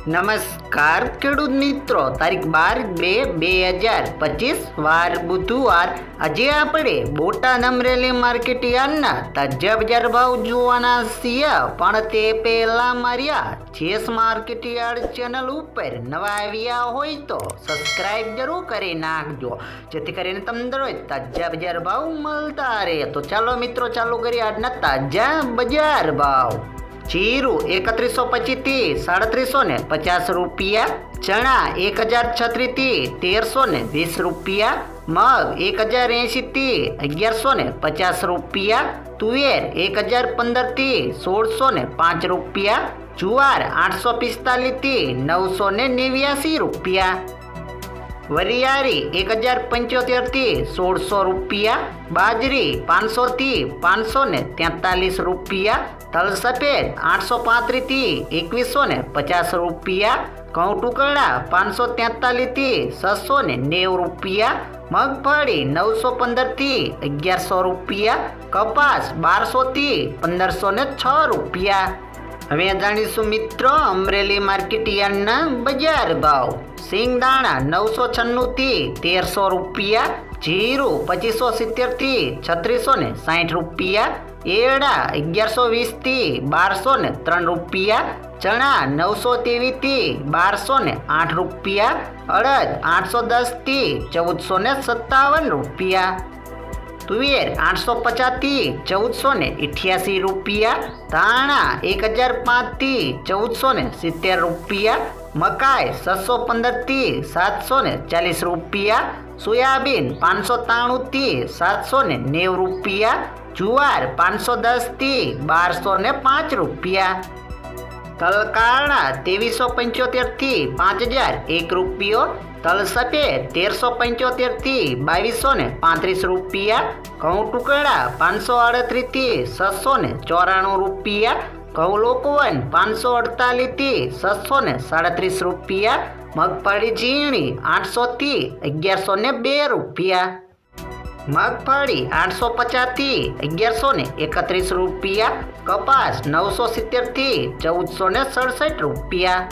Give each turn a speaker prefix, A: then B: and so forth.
A: નમસ્કાર ખેડૂત મિત્રો, તારીખ 12/2/2025 વાર બુધવાર. આજે આપણે બોટાદ અમરેલી માર્કેટ યાર્ડના તાજા બજાર ભાવ જોવાના છીએ. પણ તે પહેલા માર્યા જેસ માર્કેટ યાર્ડ ચેનલ ઉપર નવા આવ્યા હોય તો સબસ્ક્રાઇબ જરૂર કરી નાખજો, જેથી કરીને તમને રોજ તાજા બજાર ભાવ મળતા રહે. તો ચાલો મિત્રો, ચાલુ કરીએ આજના તાજા બજાર ભાવ. જીરું 3125 થી 3750 રૂપિયા, ચણા 1036 થી 1320 રૂપિયા, મગ 1080 થી 1150 રૂપિયા, તુવેર 1015 થી 1605 રૂપિયા, જુવાર 845 થી 989 રૂપિયા, વરિયાળી 1075 થી 1600 રૂપિયા, બાજરી 500 થી 543 રૂપિયા, તલ સફેદ 835 થી 2150 રૂપિયા, ઘઉં ટુકડા 543 થી 690 રૂપિયા, મગફળી 915 થી 1100 રૂપિયા, કપાસ 1200 થી 1506 રૂપિયા. હવે જાણીશું મિત્રો અમરેલી માર્કેટ યાર્ડના બજાર ભાવ. સિંગદાણા 996 થી 1300 રૂપિયા, જીરું 2570 થી 3660 રૂપિયા, એરડા 1120 થી 1203 રૂપિયા, ચણા 923 થી 1208 રૂપિયા, અડદ 810 થી 1457 રૂપિયા, તુવેર 850 થી 1488 રૂપિયા, ધાણા 1005 થી 1470 રૂપિયા, મકાઈ 615 થી 740 રૂપિયા, સોયાબીન 593 થી 790 રૂપિયા, જુવાર 510 થી 1205 રૂપિયા, તલકારણા 2375 થી 5001 રૂપિયો, તલ સફેદ 1375 થી 2235 રૂપિયા, ઘઉં ટુકડા 538 થી 694 રૂપિયા, ઘઉં લોકવન 548 થી 637 રૂપિયા, મગફળી ઝીણી 800 થી 1102 રૂપિયા, મગફળી 850 થી 1131 રૂપિયા, કપાસ 970 થી 1467 રૂપિયા.